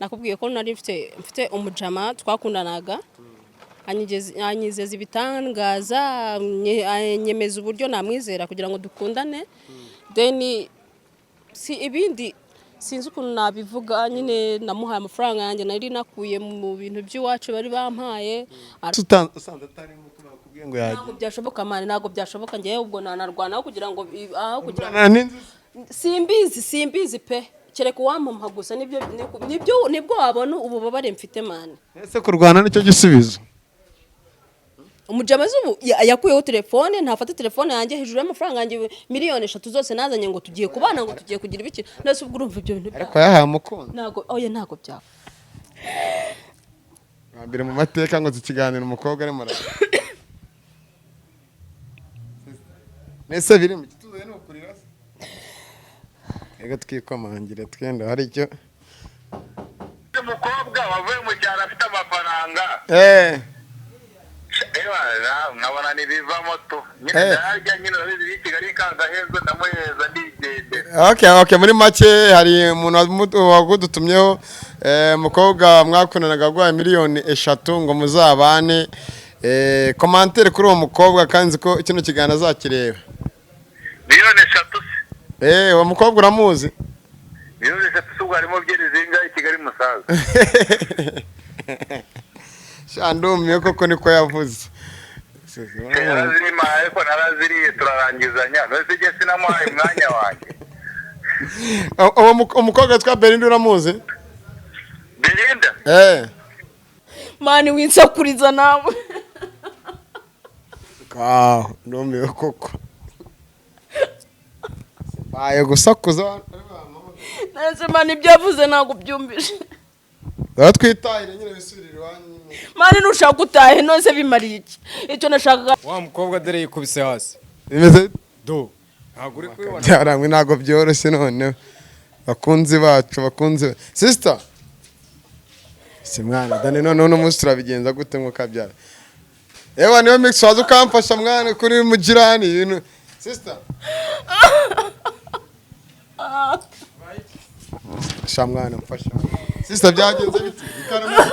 nakubwiye ko nari mfite umujama twakundanaga anyizeza ibitangaza nyemeza uburyo namwizera kugira ngo dukundane then si ibindi sinzi ukuntu nabivuga nyine namuhaye amafaranga yanjye nari nakuye mu bintu by'iwacu bari bampaye usanze atari mu kubwiye ngo yaje ntabwo byashoboka mane ntabwo byashoboka ngiye ubwo nanarwana kugira ngo simbizi pe kereka uwamumpa gusa nibwo wabona ububabare mfite mane ese kurwana nicyo gisubizo umujamazi ubu yakuyeho telefone ntafata telefone yanjye hejuru y'amafaranga yanjye miliyoni 3 zose nazanye ngo tugiye kubana ngo tugiye kugira ibiki nese ubwo urumva ibyo bintu ariko yahaye umukunzi ntago byaba mbere mu mateka ngo zikiganira umukobwa ari mara nese biri mu kituze no kurira ega twikomangire twenda hari icyo umukobwa wavuye mu cyaro afite amafaranga nkabona nibiva moto nyine narya nyine urabizi Kigali kagahezo ndamuheza ndigendera okay muri make hari umuntu wagudutumyeho umukobwa mwakundanaga gwa miliyoni 3 ngo muzabane commentaire kuri uwo mukobwa kanzi ko kino kigana azakireba miliyoni 3 uwo mukobwa uramuzi miliyoni 3 ubwo harimo byeri zinga i Kigali musaza shandumye koko niko yavuze yarazirimaye ko naraziriye turarangizanya nose je sinamuhaye mwanya wanjye umukobwa twa Belinda uramuzi Belinda mani winsakuriza nawe ndumiwe koko baye gusakuza nese mani ibyavuze ntago byumvishe twitahire nyine bisubirira iwanyu mani nushaka gutahe nose bimariye iki icyo nashaka wa mukobwa dere yikubise hasi bimeze do ntago uri kwibona byarangwe ntago byoroshye none bakunzi bacu sister si mwana dane none umunsi turabigenza gute ngo kabyara niyo mix waza ukamfasha mwana kuri mujirani ibintu sister shamwana mfasha sister byagenze biti ikaramo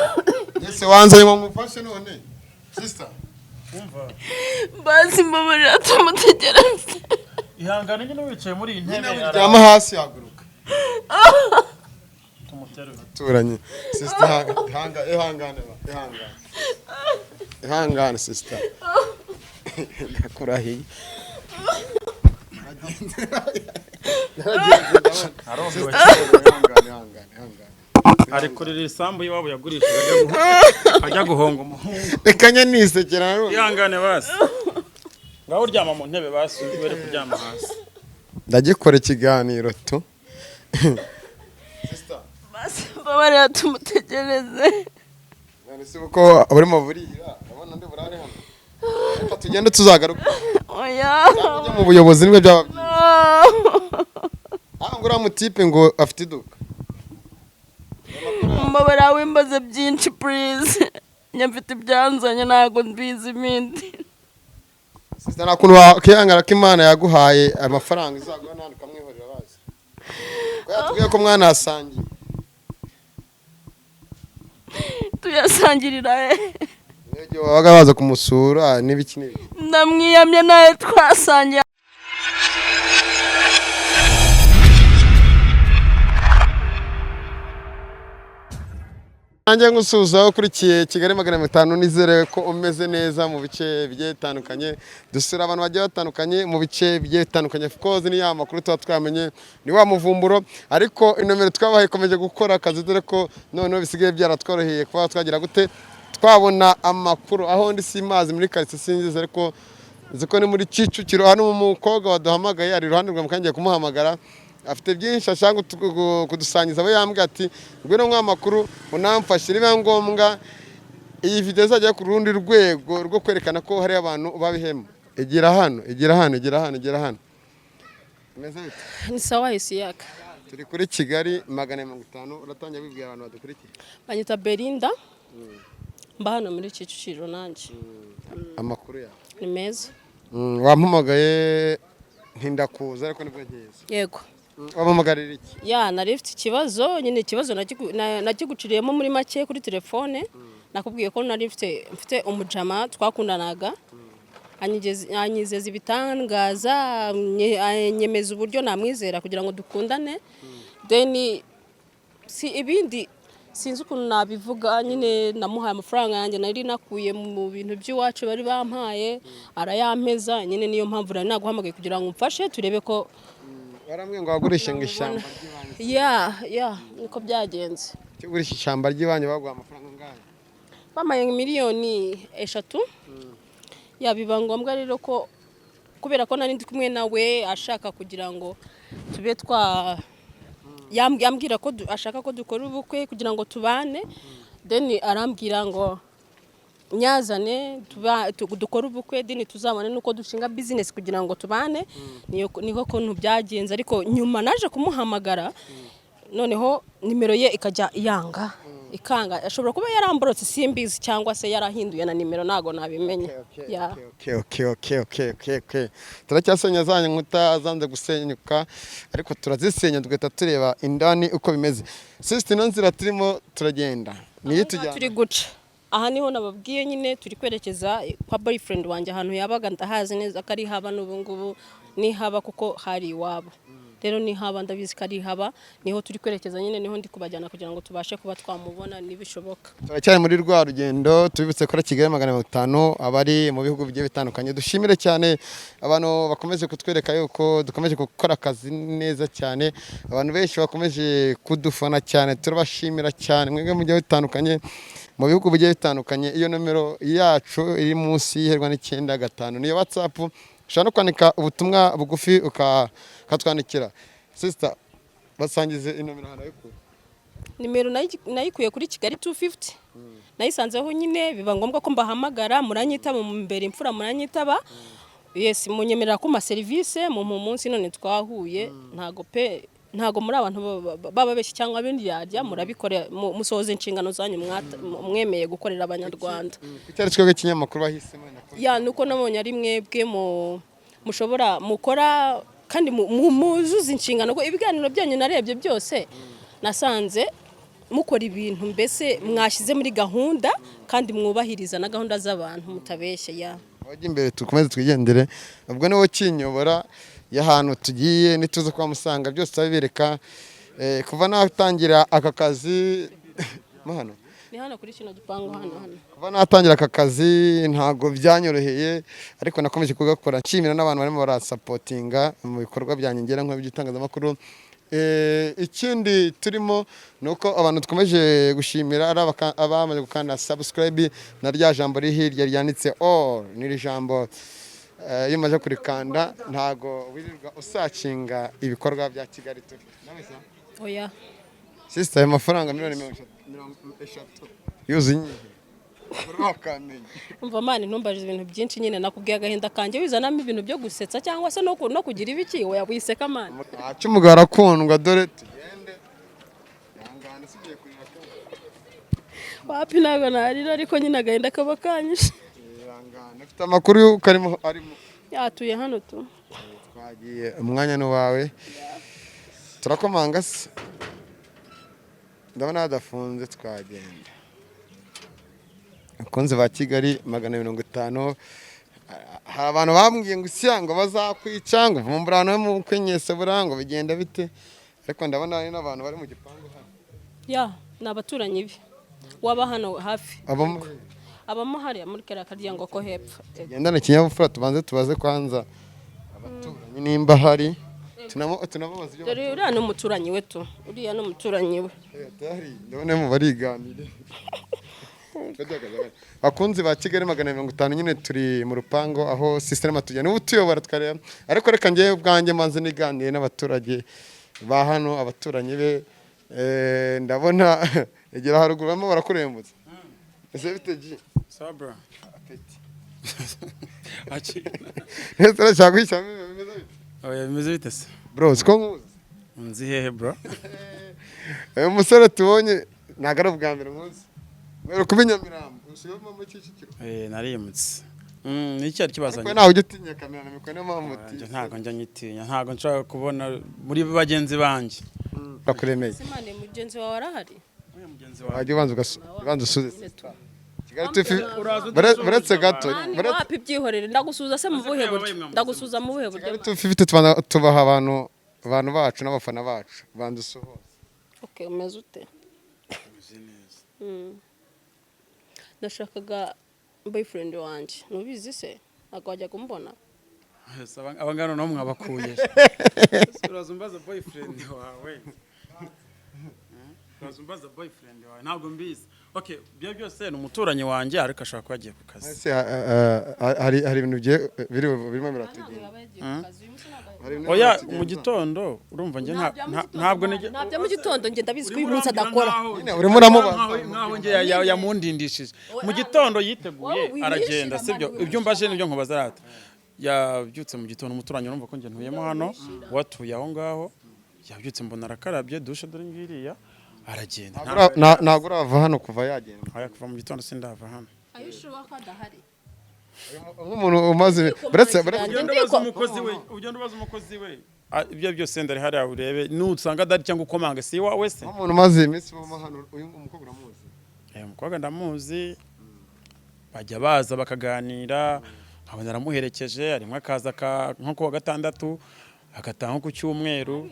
ese wanze ngo mufashe none sister umva basi mbabarira tumutegereze ihangane nyine wicaye muri intebe yama hasi haguruka tumuterura turanye sister ihangane sister ndakurahiye ari kurira isambu y'iwabo yagurishije ajya guhonga umuhungu reka nisekera ihangane basi ngaho uryama mu ntebe basi were kuryama hasi ndagikora ikiganiro tu basi mbabarira tumutegereze none se uko urimo burira abona ndi burare hano reka tugende tuzagaruka oya mu buyobozi nimwe byaba ngura Umutipe ngo afite iduka mbabarira wimbaze byinshi please nyamfite ibyanzanye ntago mbizi ibindi sister nakuntu wakihangara ko Imana yaguhaye amafaranga izaguha nandi kamwihorera bazi ko yatubwiye ko mwana asangiye tuyasangirira Nege wabaga baza kumusura n'ibiki n'ibiki ndamwiyamye nawe twasangiye nanjye ngusuza ukurikiye Kigali 500 nizere ko umeze neza mu bice bigiye bitandukanye dusura abantu bagiye batandukanye mu bice bigiye bitandukanye of course ni ya makuru twamenye ni wa muvumburo ariko inomero twabaye komeje gukora akazi dore ko none bisigaye byaratworoheye kuba twagira gute twabona amakuru aho ndi simazi muri quartier sinzize ariko ziko ni muri Kicukiro hano umukobwa waduhamagaye ari iruhande rwa mukangiye kumuhamagara afite byinshi ashaka kudusangiza abo yambwiye ati ngwino nk'amakuru unamfashe niba ngombwa iyi video izajya ku rundi rwego rwo kwerekana ko hari abantu babihema igira hano ni sawa isiyaka turi kuri Kigali 550 uratangiye bibwira abantu badukurikiye banyita Belinda mba hano muri Kicukiro nanjye amakuru yawe ni meza wampamagaye ntindakuza ariko nibwo nkeza yego wabamagarira iki? ya nari mfite ikibazo nyine ikibazo nakiguciriyemo muri make kuri telefone nakubwiye ko nari mfite umujama twakundanaga anyizeza ibitangaza nyemeza uburyo namwizera kugira ngo dukundane then si ibindi sinzi ukuntu nabivuga nyine namuhaye amafaranga yanjye nari nakuye mu bintu by'iwacu bari bampaye arayampeza nyine niyo mpamvu nari naguhamagaye kugira ngo umfashe turebe ko waramwe ngo wagurishe ngo ishyamba ry'iwanyu. ya niko byagenze. Cyo gurisha ishyamba ry'iwanyu baguha amafaranga angahe? Bamaye miliyoni 3. Ya biba ngombwa rero ko kubera ko nari ndi kumwe nawe ashaka kugira ngo tube yambwira ko ashaka ko dukora ubukwe kugira ngo tubane then arambwira ngo nyazane dukora ubukwe then tuzabane nuko dushinga business kugira ngo tubane niho kontu byagenze ariko nyuma naje kumuhamagara noneho nimero ye ikajya ikanga ashobora kuba yaramborotse simbizi cyangwa se yarahinduye na nimero nago nabimenye. Okay. Turacyasenya zanye nkuta zanze gusenyuka ariko turazisenya tugahita tureba indani uko bimeze. Sister nzira turimo turagenda. Niyi tujya. Turi guca. Aha niho nababwiye nyine turi kwerekeza kwa boyfriend wanjye ahantu yabaga ndahazi neza ko ari haba n'ubu ngubu ni haba kuko hari iwabo. Rero ni haba ndabizi ko ari haba niho turi kwerekeza nyine niho ndi kubajyana kugira ngo tubashe kuba twamubona nibishoboka. Turacyari muri rwa rugendo tubibutse ko Kigali 500 abari mu bihugu bigiye bitandukanye. Dushimire cyane abantu bakomeje kutwereka yuko dukomeje gukora akazi neza cyane. Abantu benshi bakomeje kudufana cyane turabashimira cyane mwebwe mu gihe bitandukanye mu bihugu bigiye bitandukanye. Iyo nomero yacu iri munsi yiherwa n'9 niyo WhatsApp ushaka kwandika ubutumwa bugufi ukatwandikira. Sister basangize inomero hano yikuye. Nimero nayikuye kuri Kigali 250. Nayisanzeho nyine biba ngombwa ko mbahamagara muranyitaba mu mbere imfura muranyitaba. Yes munyemerera ko ma service mu munsi none twahuye ntago muri abantu bababeshya cyangwa bindi yarya murabikora musohoza inshingano zanyu mwemeye gukorera abanyarwanda. Cyari twebwe kinyamakuru bahisemo ya nuko nabonye ari mwebwe mushobora mukora kandi muzuza inshingano ko ibiganiro byanyu narebye byose nasanze mukora ibintu mbese mwashyize muri gahunda kandi mwubahiriza na gahunda z'abantu mutabeshya ya wajya imbere tukomeze twigendere ubwo niwo kinyobora y'ahantu tugiye nituze kwa musanga byose tabibereka kuva natangira aka kazi mahano ni hano kuri kino gipango hano kuva natangira aka kazi ntago byanyoroheye ariko nakomeje kugakora nshimira n'abantu barimo barasapotinga mu bikorwa byanyengera nko by'itangazamakuru. Ikindi turimo nuko abantu dukomeje gushimira abamaze gukanda subscribe na rya jambo rihirya ryanditse all ni jambo iyo umaze kurikanda ntago wirirwa usacinga ibikorwa bya Kigali turi nabese oya sister amafaranga miliyoni 30 yuzinye urakamenye umva mani ntumbaje ibintu byinshi nyine nakubwiye agahinda kanje wizanamo ibintu byo gusetsa cyangwa se no kugira ibiki oya wiseka mani cy'umugabo arakundwa dore tugende yangana sigiye kurira ko wapi ntago narira ariko nyine agahinda kaba kanyishe Ufite amakuru karimo arimo yatuye hano tu twagiye umwanya n'uwawe turakomanga se ndabona adafunze twagenda akonze ba Kigali 550 hari abantu bambwiye ngo isyango bazakwica ngo vumburana mu kwenyese burango bigenda bite ariko ndabona hari n'abantu bari mu gipangu hano ya nabaturanyi bi waba hano hafi abamo hariya muri kera karyango ko hepfo gendana kinyabufura tubanze tubaze kwanza abaturanyi nimba hari tunababaza ibyo dore uriya n'umuturanyi we tu uriya n'umuturanyi we ndabona mu bariganire bakunzi ba Kigali 550 nyine turi mu rupango aho system tujya n'ubu tuyobora twareba ariko reka ngiye ubwanjye manze niganire n'abaturage ba hano abaturanyi be ndabona egera haruguru bamo barakurembutse ese bite ji sabra apeti achi ese cyagwisha bimeze bite oya bimeze bite se bro siko nzi hehe bro umusore tubonye nagara ubwa mbere nkuzi mwero kubinyamirambo usiyo mu Kicukiro narimutse Ni cyari kibazanye. Nawe ujye utinya kamera na mikoro niyo mpamvu Ntago njya nyitinya, ntago nshaka kubona muri bagenzi banjye. urakuremeye. Simane mugenzi wawe arahari. Wajya ubanza usubize. Kigali tufi baretse gato. Wapi byihorere ndagusuza se mu buhe buryo? Ndagusuza mu buhe buryo? Kigali tufite tubaha abantu bacu n'abafana bacu. Banza usohoze. Okay, umeze ute? Umeze neza. Nashakaga boyfriend wanje. Nubizi se? Akajya kumbona. Abangano no mwabakuye. Urazumbaza boyfriend wawe. Urazumbaza boyfriend wawe ntabwo mbizi. Okay, byo byose ni umuturanyi wanjye ariko ashaka kwagiye ku kazi. Ese hari ibintu birimo biratugira. Oya mu gitondo urumva nge ntabwo ntabyo mu gitondo nge ndabizi ko uyu munsi adakora. Urimo uramubaza nkaho nge yamundindishije. Mu gitondo yiteguye aragenda sibyo ibyo mbaje nibyo nkubaza rata. Yabyutse mu gitondo umuturanyi urumva ko nge ntuyemo hano watuye aho ngaho. Yabyutse mbona arakarabye dushe dore ngiriya aragenda. Ntabwo urava hano kuva yagenda. Aya kuva mu gitondo sindava hano. Ayishuba ko adahari. Umuntu umaze baretse ugenda ubaza umukozi we ibyo byose ndari hari urebe nusanga adari cyangwa ukomanga si wawe se. Umuntu umaze iminsi boma hano uyu umukobwa uramuzi. Umukobwa ndamuzi bajya baza bakaganira nkabona aramuherekeje arimo akaza nko kuwa gatandatu agataha ku cyumweru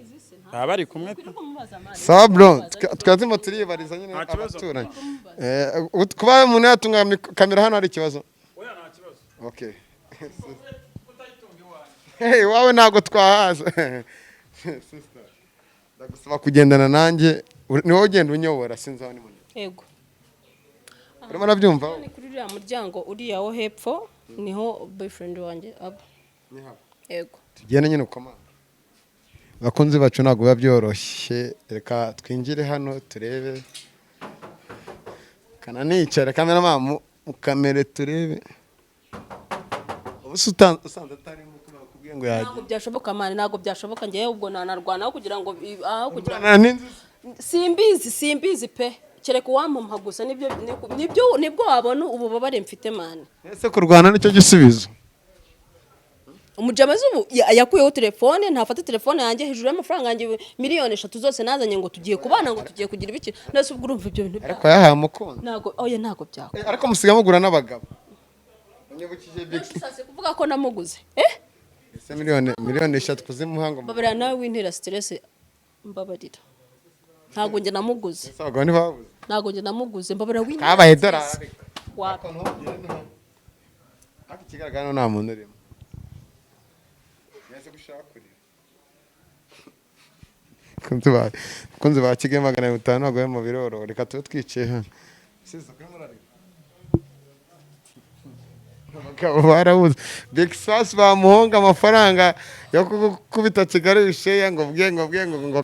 bari kumwe. Sawa bro twazimo turibariza nyine abaturanyi. Kuba umuntu yatunga kamera hano hari ikibazo. Okay. Hey, wawe ntago twahaza. Sister. Ndagusaba kugendana nanjye. Ni wowe ugenda unyobora sinzi aho ni munye. Yego. Urimo nabyumva? Ni kuri uriya muryango uriya wo hepfo niho boyfriend wanjye aba. Ni hapa. Yego. Tugende nyine ukomanga. Bakunzi bacu ntago biba byoroshye. Reka twinjire hano turebe. Kana nicara cameraman mu kamera turebe. Usanze atari mu kubwiye ngo yaje. Ntabwo byashoboka mane ntabwo byashoboka ngiye ubwo nanarwana kugira ngo simbizi pe kereka uwampampa gusa nibyo wabona ububabare mfite mane. Ese kurwana nicyo gisubizo. Umujamazi ubu yakuyeho telefone ntafata telefone yanjye hejuru y'amafaranga yanjye miliyoni 3 zose nazanye ngo tugiye kubana ngo tugiye kugira ibiki nase ubwo urumva ibyo bintu. Ariko yahaye umukondo. Ntago byako. Ariko musiga mugura n'abagabo. Unyibukije big. Sase kuvuga ko namuguze. Ese miliyoni 3 kuzimuhanga. Mbabarira nawe wintera stress mbabarira. Ntago nge namuguze. Ese abagabo ni babuze. Ntago nge namuguze mbabarira wintera. Kabaye dolari. Wako Haki kigaragara nta muntu urimo. Nese gushaka kuri. Kunzi ba Kigeme 500 ntago mu biroro reka tube twicaye hano. Sizo kuri murari. Abagabo barabuze big sauce bamuhonga amafaranga yo kubita Kigali bisheya ngo bwiye ngo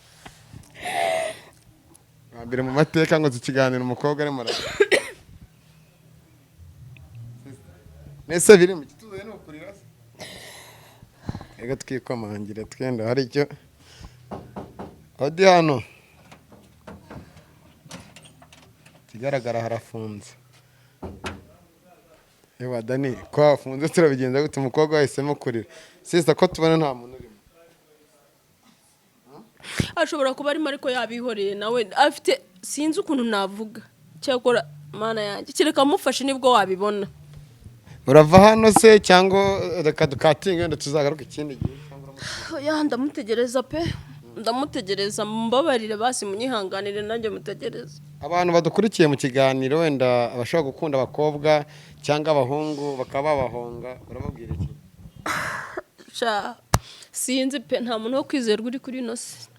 mbere mu mateka ngo zikiganira umukobwa ari murari. Nese biri mu gituze no kurira se. Ega twikomangire twenda hari icyo odi hano kigaragara harafunze. Ewa Dani ko hafunze turabigenza gute umukobwa wahisemo kurira. Sister ko tubona nta muntu urimo. Ashobora kuba arimo ariko yabihoreye nawe afite sinzi ukuntu navuga cyakora mana yanjye kireka mufashe nibwo wabibona. Urava hano se cyangwa reka dukatinga wenda tuzagaruka ikindi gihe. Ya ndamutegereza pe ndamutegereza mbabarire basi munyihanganire nanjye mutegereza. Abantu badukurikiye mu kiganiro wenda abashaka gukunda abakobwa cyangwa abahungu bakaba babahonga urababwira iki? Sinzi pe nta muntu wo kwizerwa uri kuri no se.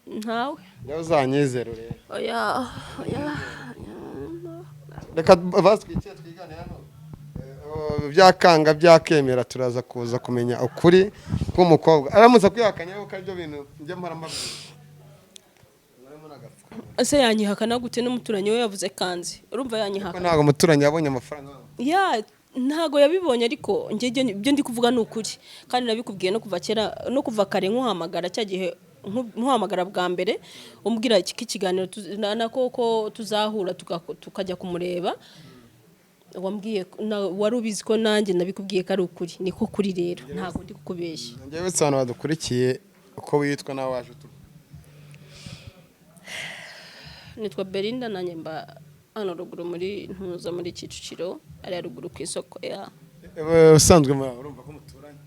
Ntawe. Yawe uzanyizero rero. Oya. Reka baswikiye twigane hano. Byakanga byakemera turaza kuza kumenya ukuri k'umukobwa. Aramuza kwihakanya ko aribyo bintu njye mpara mabwira. Ase yanyihakana gute n'umuturanyi we yavuze kanzi. Urumva yanyihakana. Ntago umuturanyi yabonye amafaranga. Ya ntago yabibonye ariko njye ibyo ndi kuvuga n'ukuri kandi nabikubwiye no kuva kera no kuva kare nkuhamagara cya gihe nkuhamagara bwa mbere umbwira iki kiganiro nako ko tuzahura tukajya kumureba wambwiye wari ubizi ko nanjye nabikubwiye ko ari ukuri niko kuri rero ntabwo ndi kukubeshya. Njyewe abantu badukurikiye uko witwa nawe waje uturuka? Nitwa Belinda nanjye mba hano ruguru muri ntuza muri Kicukiro ari ruguru ku isoko ya. Usanzwe urumva ko muturanye?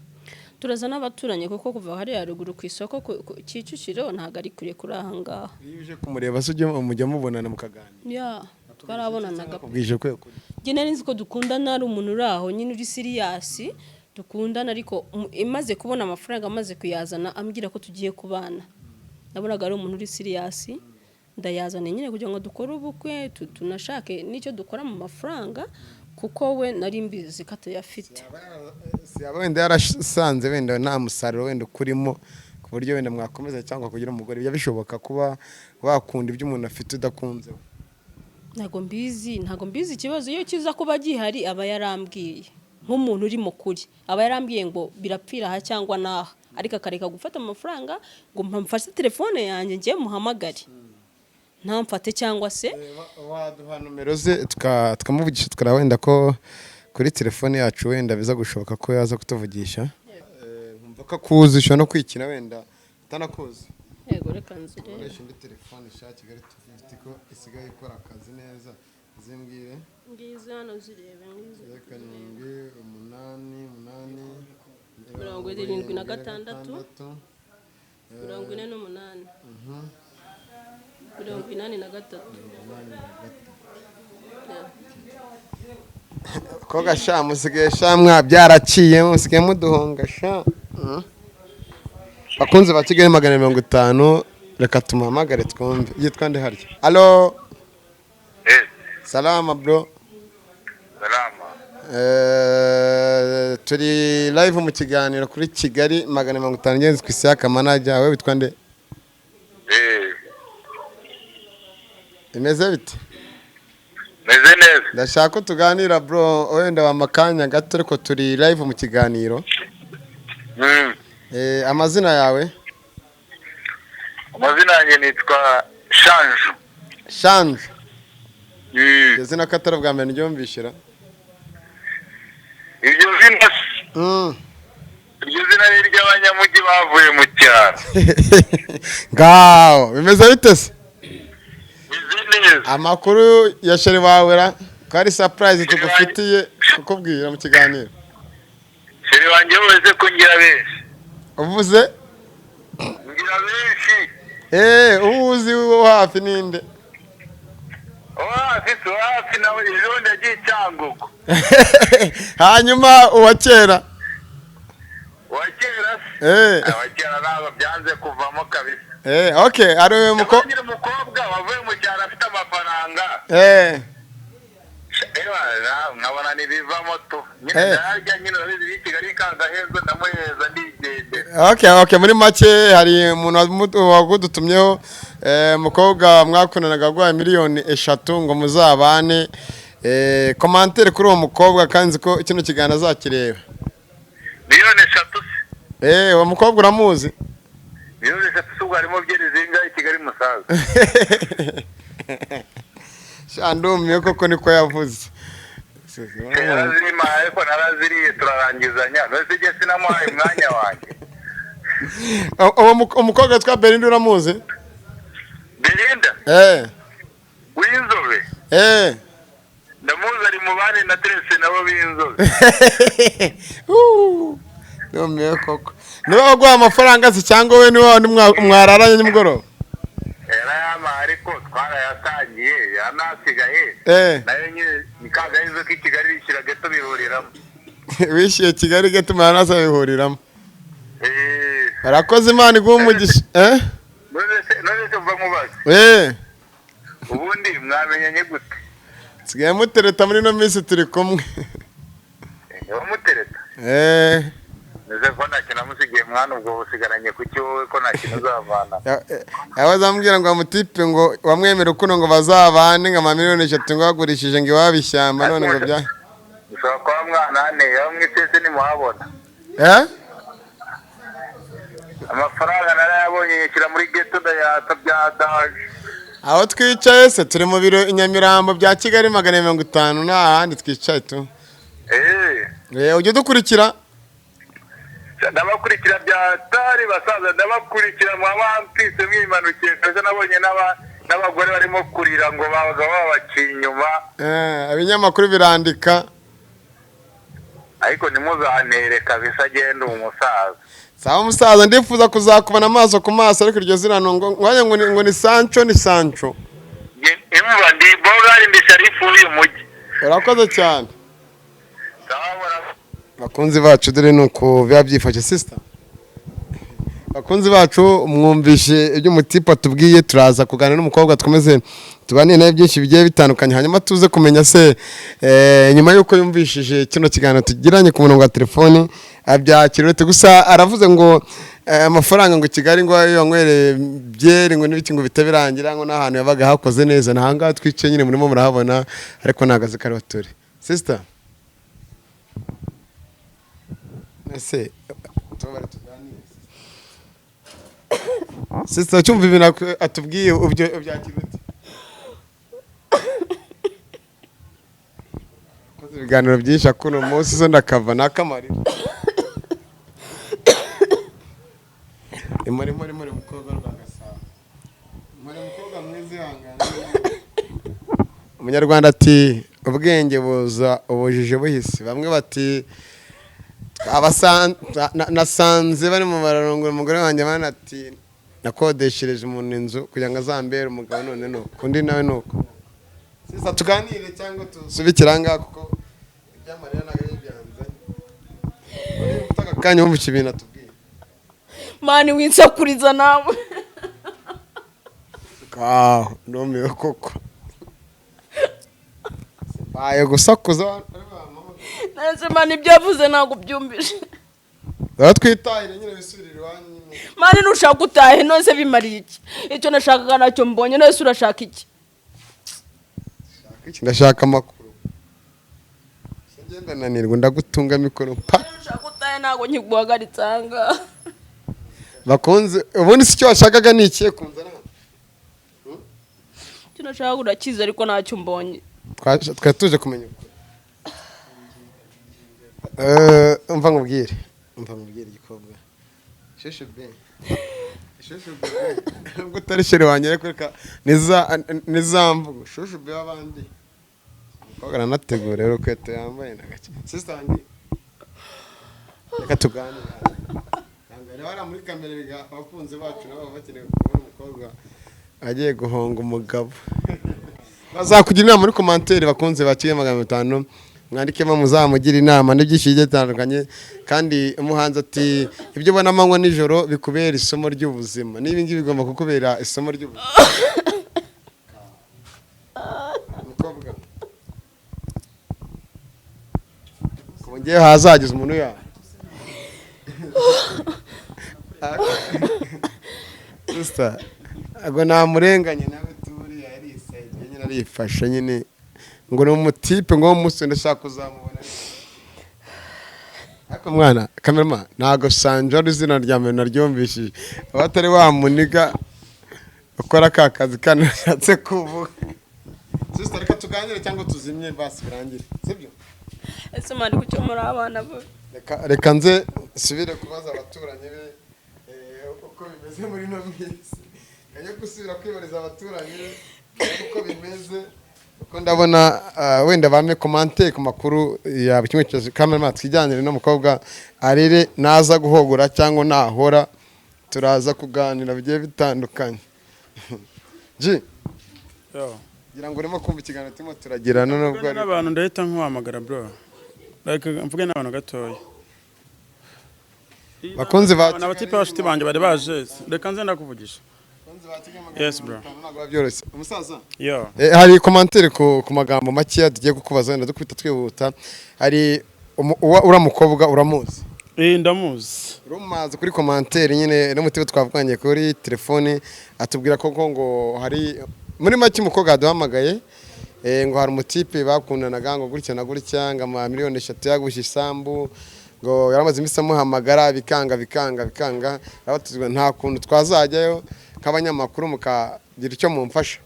Turaza n'abaturanyi kuko kuva hari ruguru ku isoko Kicukiro ntago ari kure kuri aha ngaha. Iyo uje kumureba se ujye mujya mubonana mukaganira? Ya twarabonanaga. Ubwije kwe kuri. Njye nari nzi ko dukundana ari umuntu uri aho nyine uri serious dukundana ariko imaze kubona amafaranga amaze kuyazana ambwira ko tugiye kubana. Nabonaga ari umuntu uri serious ndayazana nyine kugira ngo dukore ubukwe tunashake n'icyo dukora mu mafaranga kuko we nari mbizi ko atayafite. Siyaba wenda yarasanze wenda nta musaruro wenda ukurimo ku buryo wenda mwakomeza cyangwa kugira umugore bijya bishoboka kuba wakunda ibyo umuntu afite udakunze? Ntago mbizi ikibazo iyo kiza kuba gihari aba yarambwiye nk'umuntu uri mu kuri aba yarambwiye ngo birapfira aha cyangwa naha ariko akareka gufata amafaranga ngo mpamfashe telefone yanjye ngiye muhamagare ntamfate cyangwa se waduha numero ze tukamuvugisha tukara wenda ko kuri telefone yacu wenda biza gushoboka ko yaza kutuvugisha. Nkumva ko akuzisha no kwikina wenda utanakuzi. Yego reka nzire. Ukoresha indi telefone sha Kigali Ufite ko isigaye ikora akazi neza. Zimbwire. Ngize hano zirebe ngize. Reka ningi 8 76 48 ko gasha musigaye shamwa byaraciye musigaye muduhonga sha. Bakunze ba Kigali 50 reka tumuhamagare twumve yitwa nde harya? Allo. Salama bro. Salama. Turi live mu kiganiro kuri Kigali 50 ngenzi ku Isaka manager we bitwa nde? Imeze bite? Meze neza. Ndashaka ko tuganira bro wenda wamakanya gato ariko turi live mu kiganiro. Amazina yawe? Amazina yanjye nitwa Shanju. Shanju. Yazina katara bwa mbere ndyumvishira. Iryo zina iryo zina ni ry'abanyamujyi bavuye mu cyaro. Ngao bimeze bite se? Neza. Amakuru ya sheri wawe ko ari surprise tugufitiye kukubwira mu kiganiro. Sheri wanjye wese ko ngira benshi. Uvuze? Ngira benshi. Uzi wo hafi ninde? Hafi nawe ejo ndagiye Cyangugu. Hanyuma uwakera? Wakera? Wakera ntabwo byanze kuvamo kabisa. Okay, ari umukobwa wavuye mu cyaro afite amafaranga. Nkabona nibivamo tu. Nyine nyine uri Kigali kangahezo ndamuheza ndigende. Okay, muri make hari umuntu wagudutumyeho umukobwa mwakundanaga gwa miliyoni 3 ngo muzabane. Commentaire kuri uwo mukobwa kanzi ko kino kigana azakireba. Miliyoni 3 se? Uwo mukobwa uramuzi? Miliyoni 3 subwo harimo byeri zinga i Kigali musaza. Shandumye koko niko yavuze. Narazirima ariko naraziriye turarangizanya. Nose je sinamuhaye umwanya wanjye. Umukobwa twa Belinda uramuzi? Belinda? Winzobe? Ndamuzi ari mu bane na Terese nabo binzobe. Ndumye koko. Niba waguha amafaranga se cyangwa we niwe mwararanye nimugoro? Yarayama ariko twarayatangiye yanasigaye. Nayo nyine nikagahizo ki Kigali rishyira gato bihuriramo. Wishiye Kigali gato manasa bihuriramo. Barakoze Imana igumugisha. None se mva mubaze. Ubundi mwamenyanye gute? Sigaye mutereta muri no minsi turi kumwe. Mutereta? Neze ko nakina musigiye mwana ubwo usigaranye ku cyo ko nakina uzavana. Abazambwira ngo Umutipe ngo wamwemera ukuno ngo bazabane nka miliyoni 3 ngo bagurishije ngo wabishyamba none ngo bya. Ushaka kwa mwana ne yamwitese ni muhabona. Amafaranga narayabonye yishyira muri ghetto ndayata byadaje. aho twicaye se turi mu biro Inyamirambo bya Kigali 150 n'ahandi twicaye tu ujye dukurikira ndabakurikira bya tari basaza ndabakurikira mwabampise mwimanukiye kaje nabonye n'abagore barimo kurira ngo babaga babaciye inyuma abinyamakuru birandika ariko nimuzantere kabisa agenda umusaza sawa umusaza ndifuza kuzakubana amaso ku maso ariko iryo zina ngo ni Sancho imva ndi bogari ndi sharifu uyu mujyi urakoze cyane bakunzi bacu dore nuko biba byifashe sister bakunzi bacu mwumvishe ibyo Umutipe atubwiye turaza kuganira n'umukobwa twemeze tuganire naye byinshi bigiye bitandukanye hanyuma tuze kumenya se nyuma yuko yumvishije kino kiganiro tugiranye ku murongo wa telefoni abyakirete gusa aravuze ngo amafaranga ngo Kigali ngo yonywere byeri ngo n'ibiki ngo bitabirangira ngo n'ahantu yabaga hakoze neza nahanga twice nyine murimo murahabona ariko nagaze kare baturi sister ese tubare tuganire sister cyumva ibintu atubwiye ubyakirute koze ibiganiro byinshi akuno munsi zo ndakava nakamari muri mukobwa rwagasaba muri mukobwa mwiza ihangana umunyarwanda ati ubwenge buza ubujije buhise bamwe bati nasanze bari mu mararungu umugore wanjye bana ati nakodeshereje umuntu inzu kugira ngo azambere umugabo none nuko undi nawe nuko sisa tuganire cyangwa tusubikira ngaha kuko ibyamarira nagari byanze utaka kanya wumva ibintu atubwiye mani winsakuriza nawe numiwe koko baye gusakuza nase mani ibyavuze ntabwo byumvise twitahire nyine bisubirira iwanyu mani nushaka utahe nose bimariye iki icyo nashakaga nacyo mbonye nose urashaka iki ndashaka amakuru ngenda nanirwa ndagutunga mikoro nushaka utahe ntabwo nkiguhagaritsanga bakunze ubundi si cyo washakaga ni ikiye kunzana icyo nashaka urakiza ariko ntacyo mbonye twatuje kumenya umva nkubwire igikobwa sheshebe ubwo utari shere wanjye ariko reka nizamvugo sheshebe w'abandi umukobwa aranategura rero kweto yambaye nagake sister wanjye reka tuganire rero muri kamera biga abakunzi bacu nabo bakeneye kubona umukobwa agiye guhonga umugabo bazakugira inama muri commentaire bakunze baciye 500 mwandikemo muzamugira inama n'ibyinshi bigiye bitandukanye kandi umuhanzi ati ibyo ubona amanywa nijoro bikubera isomo ry'ubuzima niba ngibi bigomba kukubera isomo ry'ubuzima umukobwa kubongeyeho hazagize umuntu yawe sister ago namurenganye nawe turiya yarisayidye nyine arifashe nyine ngo ni Umutipe ngo umunsi ndashaka kuzamubona ariko mwana cameraman nago Sanjo izina rya mbere naryumvishije abatari wamuniga ukora akazi kanashatse kuvuga sister reka tuganire cyangwa tuzimye basi birangire sibyo ese mani kucyo muri abana bo reka nze subire kubaza abaturanyi be uko bimeze muri no minsi kanye gusubira kwibariza abaturanyi be uko bimeze uko ndabona wenda bame commenter ku makuru ya kimwe cyose cameraman twijyanire no mukobwa arire naza guhogura cyangwa nahora turaza kuganira bigiye bitandukanye ji gira ngo urimo kumva ikiganiro timo turagirana nubwo ari abantu ndahita nkuhamagara bro like mvuge n'abantu gatoya bakunze ba n'abatipe bashiti banje bari baje reka nze ndakuvugisha yes bro umusaza yo hari commentaire ku magambo make tugiye kukubaza wenda dukubita twihuta hari uramukobwa uramuzi ndamuzi rumaze kuri commentaire nyine n'Umutipe twavuganye kuri telefone atubwira ko ngo hari muri make umukobwa aduhamagaye ngo hari Umutipe bakundanaga ngo gutya na gutya ngo ama miliyoni 3 yagusha isambu ngo yaramaze imisa muhamagara bikanga abatuzwe nta kuntu twazajyayo nk'abanyamakuru mukagira icyo mumfasha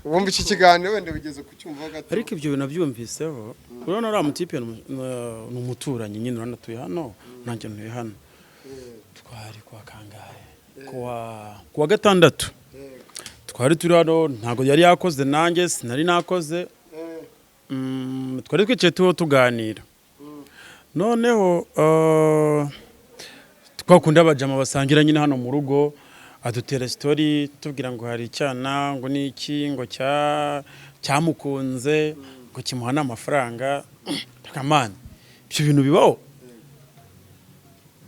wumva iki kiganiro wenda bigeze ku cyumva gato ariko ibyo bintu nabyumviseho urabona uriya mutipe ni umuturanyi nyine uranatuye hano nanjye ntuye hano twari kwa kangahe kuwa gatandatu twari turi hano ntabwo yari yakoze nanjye sinari nakoze twari twicaye tuho tuganira noneho twakunda abajama basangira nyine hano mu rugo adutera story tubwira ngo hari icyana ngo niki ngo cyamukunze ngo kimuha n'amafaranga kamana ibyo bintu bibaho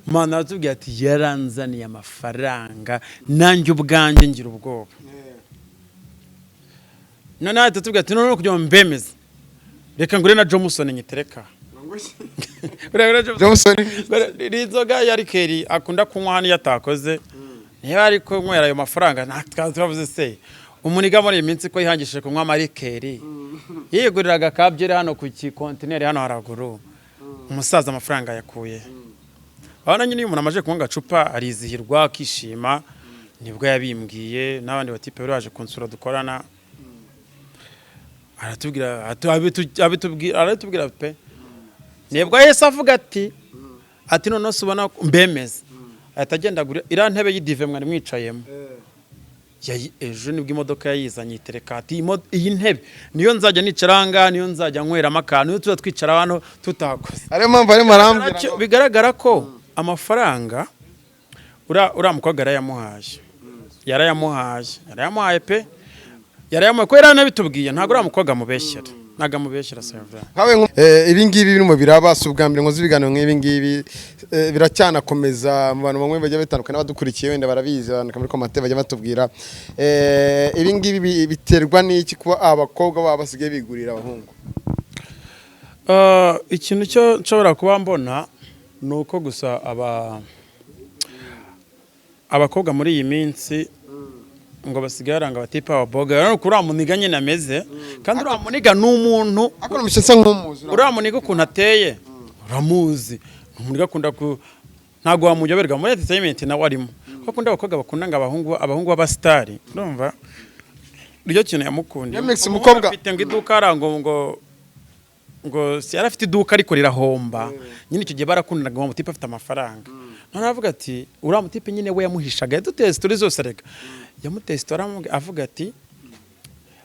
mana atubwira ati yaranzaniye amafaranga nanjye ubwanjye ngira ubwoba none ahita tubwira ati none kugira ngo mbemeze reka ngure na Johnson nyitereka Johnson rizoga yari keri akunda kunywa hano yatakoze niba ari kunywera ayo mafaranga twavuze se umuniga muri iminsi ko yihangishije kunywa marikeri yiguriraga kabyere hano ku kontineri hano haraguru umusaza amafaranga yakuye abana nyine umuntu amaje kunywa gacupa arizihirwa akishima nibwo yabimbwiye n'abandi batipe bari baje kunsura dukorana aratubwira aratubwira pe nibwo yese avuga ati none subona mbemeze atagenda gura ira ntebe yidive mwari mwicayemo ejo nibwo imodoka yayizanye itereka ati iyi ntebe niyo nzajya nicaranga niyo nzajya nkweramo akantu niyo tuza twicara hano tutakoze ariyo mpamvu ari marambira bigaragara ko amafaranga ura mukobwa yarayamuhaye pe yarayamuhaye ko yaranabitubwiye ntago ura mukobwa amubeshyera nagamubeshyira Savra ibi ngibi birimo birabasa ubwambire ngo zibiganiro nk'ibi ngibi biracyanakomeza mu bantu bamwe bajya bitandukana badukurikiye wenda barabizi abantu muri komate bajya batubwira ibi ngibi biterwa n'iki kuba abakobwa baba basigaye bigurira abahungu ikintu cyo nshobora kuba mbona nuko gusa abakobwa muri iyi minsi ngo basigaranga batipa ababoga rero kuri amuniga nyine ameze kandi uri amuniga n'umuntu akora umushyitsi nk'umuzi uri amuniga ukuntu ateye uramuzi umuniga akunda ntago wamuyoberwa muri entertainment nawe arimo kuko akunda abakobwa bakunda ngo abahungu b'abastari urumva ryo kintu yamukundiye umukobwa afite ngo iduka arango ngo si yarafite iduka ariko rirahomba nyine icyo gihe barakundanaga mu mutipe afite amafaranga none avuga ati uriya mutipe nyine we yamuhishaga yaduteye story zose rega yamuteye story avuga ati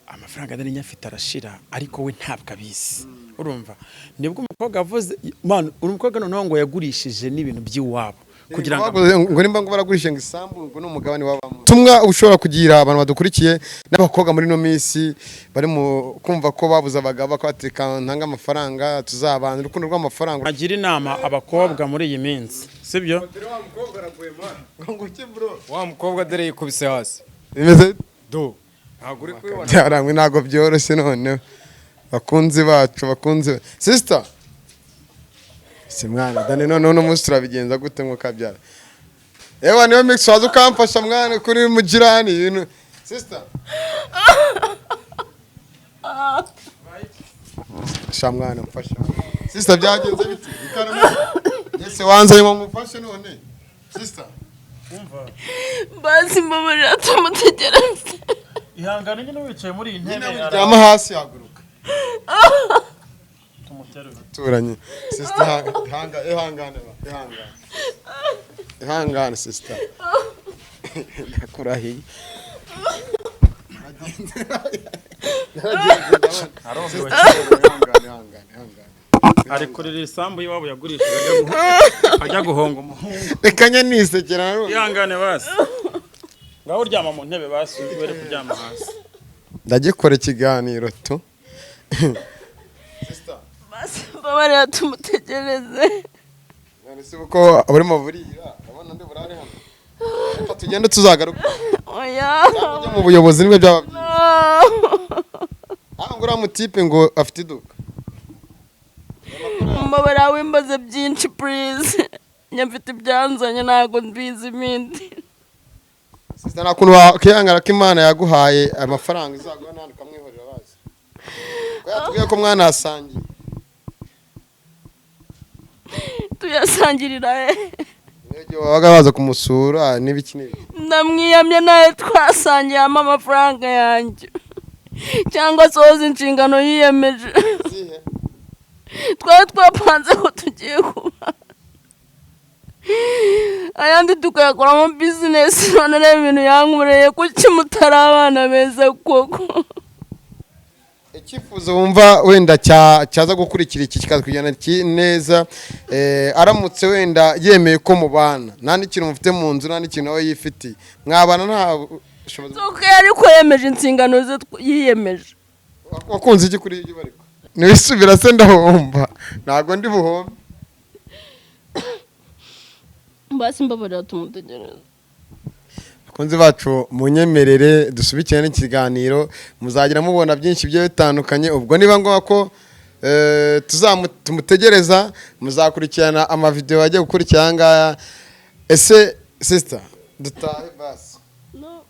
amafaranga nari nyafite arashira ariko we ntabwo abizi urumva nibwo umukobwa avuze man umukobwa noneho ngo yagurishije n'ibintu by'iwabo kugira ngo nimba ngo baragurishe ngo isambu ngo n'umugabane wabamo tumwa ushobora kugira abantu badukurikiye n'abakobwa muri no minsi bari mu kumva ko babuza abagabo ko batika ntanga amafaranga tuzabana urukundo rw'amafaranga agira inama abakobwa muri iyi minsi sibyo wa mukobwa dore yikubise hasi bimeze do ntago uri kubibona byarangwe ntago byoroshye none bakunzi bacu sister si mwana dane none umunsi turabigenza gute ngo kabyara ewa niyo mix waza ukamfasha mwana kuri mujirani ibintu sister shamwana mfasha sister byagenze biti yese wanze ngo ngufashe none sister umva basi mbabarira tumutegereze ihangane nyine wicaye muri iyi ntebe yama hasi haguruka tumuterura turanye sister ihangane sister nakurahiye ari kurira isambu y'iwabo yagurishije ajya guhonga umuhungu reka nisekera ihangane basi ngaho uryama mu ntebe basi were kuryama hasi ndagikora ikiganiro tu basi mbabarira tumutegereze none se uko abarimo burira abana ndi burare hano reka tugende tuzagaruka oya mu buyobozi nimwe byaba ngo uriya mutipe ngo afite iduka mbabarira wimbaze byinshi please nyafite ibyanzanye ntago mbizi ibindi sister nakuntu wakihangara ko Imana yaguhaye amafaranga izaguha nandi kamwihorera bazi twatubwiye ko mwana asangiye tuyasangirira Nege wabaga baza kumusura n'ibiki n'ibiki ndamwiyamye nawe twasangiyemo amafaranga yanjye cyangwa soza inshingano yiyemeje. Twari twapanze ko tugiye kuba ayandi tukayakoramo business, none rero ibintu yankoreye kuki mutari abana beza koko. icyifuzo wumva wenda cyaza gukurikira iki kikazwijyana neza, aramutse wenda yemeye ko mubana nta n'ikintu mufite mu nzu, nta n'ikintu nawe yifitiye, mwabana nta bushobozi. Ariko yemeje inshingano ze yiyemeje. wakunze iki kuri ibyo bariko nibisubira se ndahomba, ntago ndi buhombe. Basi mbabarira tumutegereza. Bakunzi bacu munyemerere dusubikire n'ikiganiro, muzagira mubona byinshi byo bitandukanye. Ubwo niba ngombwa ko tumutegereza, muzakurikirana amavideo agiye gukurikira ngaya. Ese sister dutahe basi? No.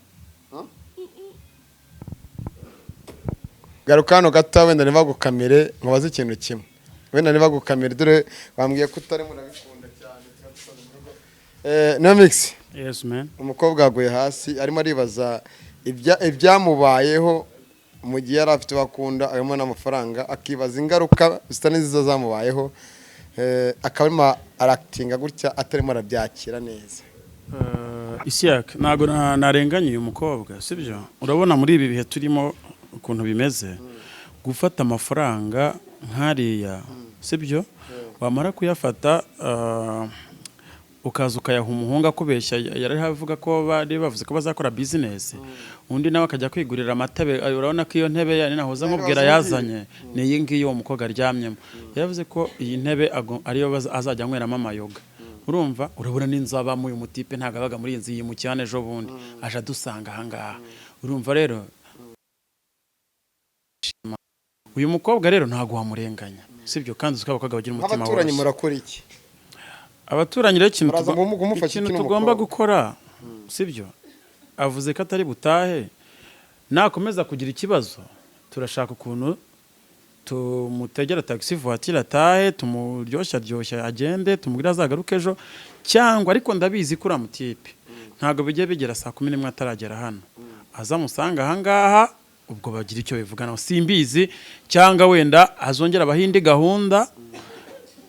Garuka hano gato wenda niba gukamere nkubaze ikintu kimwe. Wenda niba gukamere dore bambwiye ko utari munabikunda cyane. No mix. Yes man. Umukobwa aguye hasi arimo aribaza ibyamubayeho mu gihe yari afite bakunda arimo n'amafaranga, akibaza ingaruka zitari nziza zamubayeho, akaba aractinga gutya atarimo arabyakira neza. Isiyaka ntago narenganye uyu mukobwa, sibyo? Urabona muri ibi bihe turimo ukuntu bimeze, gufata amafaranga nkariya, sibyo? Wamara kuyafata ukaza ukayaha umuhungu akubeshya, yari havuga ko bari bavuze ko bazakora business, undi nawe akajya kwigurira amatebe. Urabona ko iyo ntebe yani nahoza mubwira yazanye ni iyi ngiyi uwo mukobwa aryamyemo, yavuze ko iyi ntebe ariyo azajya anyweramo amayoga. Urumva, urabona n'inzaba mu Umutipe ntago abaga muri inzi yimukirane ejo bundi aje dusanga ahangaha. Urumva rero uyu mukobwa rero ntago wamurenganya, sibyo? Kandi ukabakaga bagira umutima wose. Abaturanyi murakora iki? Abaturanyi rero ikintu tugomba gukora, sibyo? Avuze ko atari butahe, nakomeza kugira ikibazo turashaka ukuntu tumutegera taxi voiture atahe, tumuryoshya agende, tumubwira azagaruke ejo, cyangwa ariko ndabizi kuri Umutipe ntago bijye bigera saa 11 ataragera hano, azamusanga ahangaha, ubwo bagira icyo bivugana simbizi, cyangwa wenda azongera abahindi gahunda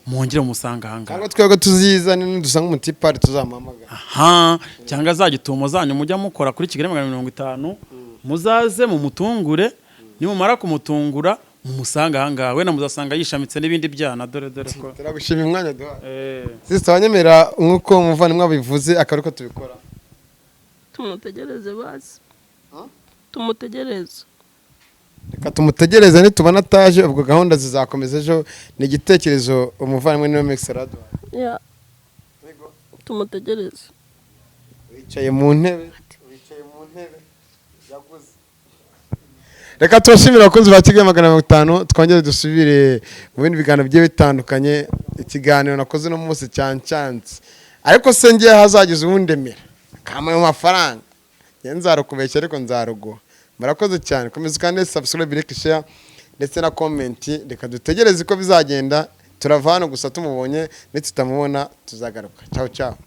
mwongere umusanga ahangaha, cyangwa twebwe tuzizane n'udusanga Umutipe ari tuzamuhamagara, cyangwa azagitumo zanyu mujya mukora kuri Kigali 150, muzaze mu mutungure, nimumara kumutungura mumusanga ahangaha, we namuzasanga yishamitse n'ibindi byana. Dore ko turagushima umwanya duha. Sister wanyemera nkuko umuvandimwe abivuze akaruko tubikora. Tumutegereze basi. Tumutegereze. Reka tumutegereze, nitubona ataje ubwo gahunda zizakomeza ejo. Ni igitekerezo umuvandimwe niwe Mix Radio. Ya. Tumutegereze. Wicaye mu ntebe yaguze. Reka tubashimire abakunzi ba Kigali 500, twongere dusubire mu bindi biganiro bigiye bitandukanye. Ikiganiro nakoze no munsi cyancantse, ariko se ngiye hazagize uwundemera kamaye amafaranga nzarukubeshya, ariko nzaruguha. Murakoze cyane, komeza kandi subscribe, like, share ndetse na comment. Reka dutegereze ko bizagenda, turavana gusa tumubonye, ndetse tutamubona tuzagaruka. Ciao ciao.